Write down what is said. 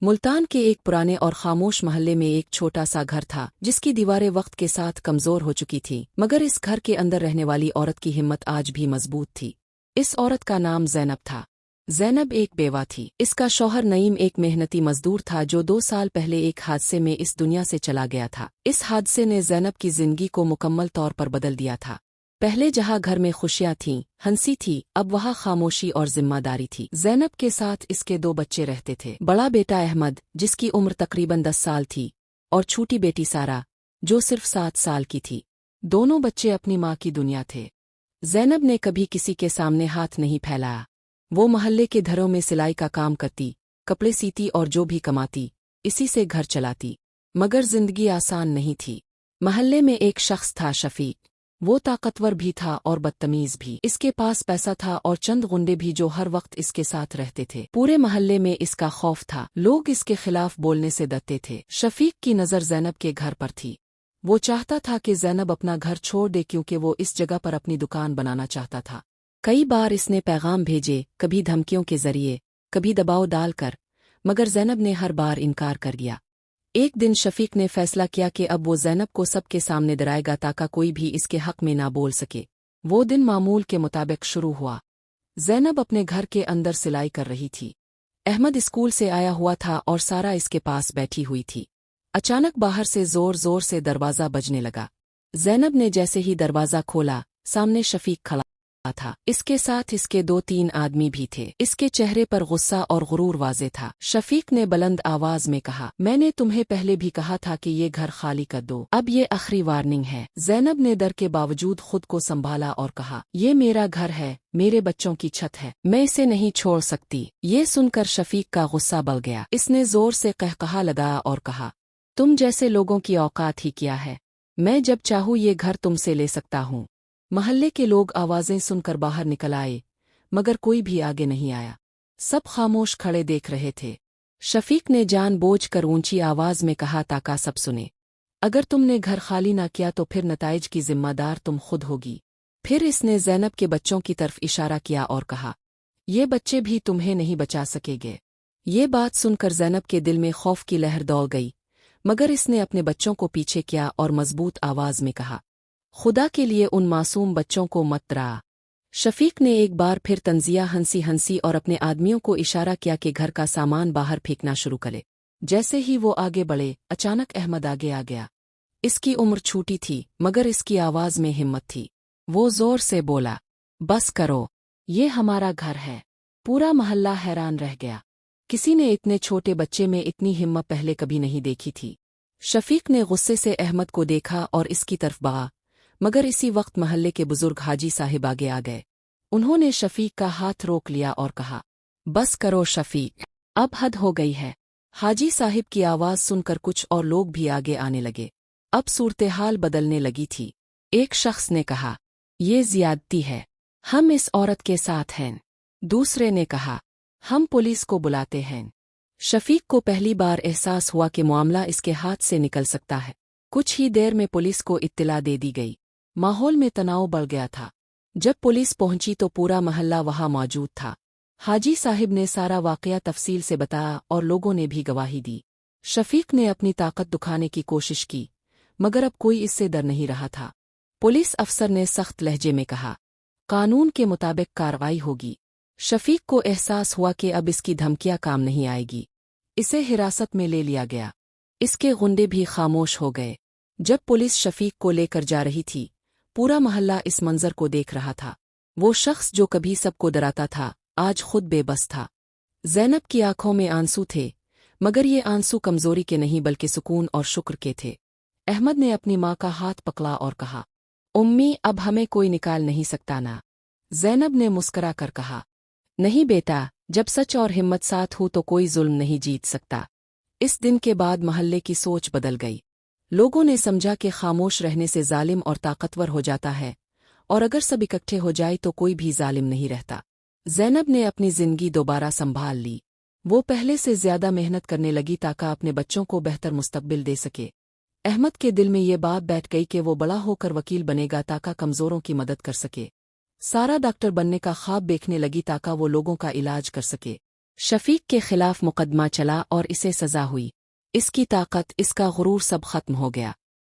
मुल्तान के एक पुराने और खामोश महल्ले में एक छोटा सा घर था जिसकी दीवारें वक्त के साथ कमजोर हो चुकी थीं, मगर इस घर के अंदर रहने वाली औरत की हिम्मत आज भी मजबूत थी। इस औरत का नाम ज़ैनब था। ज़ैनब एक बेवा थी। इसका शौहर नईम एक मेहनती मजदूर था जो 2 साल पहले एक हादसे में इस दुनिया से चला गया था। इस हादसे ने ज़ैनब की जिंदगी को मुकम्मल तौर पर बदल दिया था। पहले जहाँ घर में खुशियाँ थीं, हंसी थी, अब वहाँ खामोशी और जिम्मेदारी थी। ज़ैनब के साथ इसके 2 बच्चे रहते थे। बड़ा बेटा अहमद, जिसकी उम्र तकरीबन 10 साल थी, और छोटी बेटी सारा, जो सिर्फ 7 साल की थी। दोनों बच्चे अपनी माँ की दुनिया थे। ज़ैनब ने कभी किसी के सामने हाथ नहीं फैलाया। वो महल्ले के घरों में सिलाई का काम करती, कपड़े सीती और जो भी कमाती, इसी से घर चलाती। मगर जिंदगी आसान नहीं थी। महल्ले में एक शख्स था, शफीक। वो ताकतवर भी था और बदतमीज भी। इसके पास पैसा था और चंद गुंडे भी जो हर वक्त इसके साथ रहते थे। पूरे महल्ले में इसका खौफ था। लोग इसके खिलाफ बोलने से डरते थे। शफीक की नज़र ज़ैनब के घर पर थी। वो चाहता था कि ज़ैनब अपना घर छोड़ दे क्योंकि वो इस जगह पर अपनी दुकान बनाना चाहता था। कई बार इसने पैगाम भेजे, कभी धमकियों के जरिए, कभी दबाव डालकर, मगर ज़ैनब ने हर बार इनकार कर दिया। एक दिन शफीक ने फैसला किया कि अब वो ज़ैनब को सबके सामने डराएगा ताकि कोई भी इसके हक में ना बोल सके। वो दिन मामूल के मुताबिक शुरू हुआ। ज़ैनब अपने घर के अंदर सिलाई कर रही थी। अहमद स्कूल से आया हुआ था और सारा इसके पास बैठी हुई थी। अचानक बाहर से जोर जोर से दरवाज़ा बजने लगा। ज़ैनब ने जैसे ही दरवाज़ा खोला, सामने शफीक खड़ा था। इसके साथ इसके 2-3 आदमी भी थे। इसके चेहरे पर गुस्सा और गुरूर वाज़े था। शफीक ने बुलंद आवाज में कहा, मैंने तुम्हें पहले भी कहा था कि ये घर खाली कर दो। अब ये आखिरी वार्निंग है। ज़ैनब ने डर के बावजूद खुद को संभाला और कहा, ये मेरा घर है, मेरे बच्चों की छत है, मैं इसे नहीं छोड़ सकती। ये सुनकर शफीक का गुस्सा बढ़ गया। इसने जोर से कहकहा लगाया और कहा, तुम जैसे लोगों की औकात ही क्या है? मैं जब चाहूँ ये घर तुमसे ले सकता हूँ। महल्ले के लोग आवाजें सुनकर बाहर निकल आए, मगर कोई भी आगे नहीं आया। सब खामोश खड़े देख रहे थे। शफीक ने जानबूझकर ऊंची आवाज में कहा ताकि सब सुने, अगर तुमने घर खाली ना किया तो फिर नताइज की जिम्मेदार तुम खुद होगी। फिर इसने ज़ैनब के बच्चों की तरफ इशारा किया और कहा, ये बच्चे भी तुम्हें नहीं बचा सकेंगे। ये बात सुनकर ज़ैनब के दिल में खौफ की लहर दौड़ गई, मगर इसने अपने बच्चों को पीछे किया और मजबूत आवाज में कहा, खुदा के लिए उन मासूम बच्चों को मत डरा। शफीक ने एक बार फिर तंजिया हंसी हंसी और अपने आदमियों को इशारा किया कि घर का सामान बाहर फेंकना शुरू करे। जैसे ही वो आगे बढ़े, अचानक अहमद आगे आ गया। इसकी उम्र छोटी थी, मगर इसकी आवाज में हिम्मत थी। वो जोर से बोला, बस करो, ये हमारा घर है। पूरा मोहल्ला हैरान रह गया। किसी ने इतने छोटे बच्चे में इतनी हिम्मत पहले कभी नहीं देखी थी। शफीक ने गुस्से से अहमद को देखा और इसकी तरफ बढ़ा, मगर इसी वक्त महल्ले के बुजुर्ग हाजी साहिब आगे आ गए। उन्होंने शफीक का हाथ रोक लिया और कहा, बस करो शफीक, अब हद हो गई है। हाजी साहिब की आवाज सुनकर कुछ और लोग भी आगे आने लगे। अब सूरत-ए-हाल बदलने लगी थी। एक शख्स ने कहा, ये ज़ियादती है, हम इस औरत के साथ हैं। दूसरे ने कहा, हम पुलिस को बुलाते हैं। शफीक को पहली बार एहसास हुआ कि मामला इसके हाथ से निकल सकता है। कुछ ही देर में पुलिस को इत्तला दे दी गई। माहौल में तनाव बढ़ गया था। जब पुलिस पहुंची तो पूरा महल्ला वहां मौजूद था। हाजी साहिब ने सारा वाकया तफसील से बताया और लोगों ने भी गवाही दी। शफीक ने अपनी ताकत दिखाने की कोशिश की, मगर अब कोई इससे डर नहीं रहा था। पुलिस अफसर ने सख्त लहजे में कहा, कानून के मुताबिक कार्रवाई होगी। शफीक को एहसास हुआ कि अब इसकी धमकियां काम नहीं आएगी। इसे हिरासत में ले लिया गया। इसके गुंडे भी खामोश हो गए। जब पुलिस शफीक को लेकर जा रही थी, पूरा मोहल्ला इस मंजर को देख रहा था। वो शख्स जो कभी सबको डराता था, आज खुद बेबस था। ज़ैनब की आंखों में आंसू थे, मगर ये आंसू कमजोरी के नहीं बल्कि सुकून और शुक्र के थे। अहमद ने अपनी माँ का हाथ पकड़ा और कहा, उम्मी, अब हमें कोई निकाल नहीं सकता ना? ज़ैनब ने मुस्करा कर कहा, नहीं बेटा, जब सच और हिम्मत साथ हो तो कोई जुल्म नहीं जीत सकता। इस दिन के बाद महल्ले की सोच बदल गई। लोगों ने समझा कि खामोश रहने से जालिम और ताकतवर हो जाता है, और अगर सब इकट्ठे हो जाए तो कोई भी जालिम नहीं रहता। ज़ैनब ने अपनी जिंदगी दोबारा संभाल ली। वो पहले से ज्यादा मेहनत करने लगी ताकि अपने बच्चों को बेहतर मुस्तकबिल दे सके। अहमद के दिल में ये बात बैठ गई कि वो बड़ा होकर वकील बनेगा ताकि कमजोरों की मदद कर सके। सारा डॉक्टर बनने का ख्वाब देखने लगी ताकि वो लोगों का इलाज कर सके। शफीक के खिलाफ मुकदमा चला और इसे सजा हुई। इसकी ताकत, इसका गुरूर सब खत्म हो गया।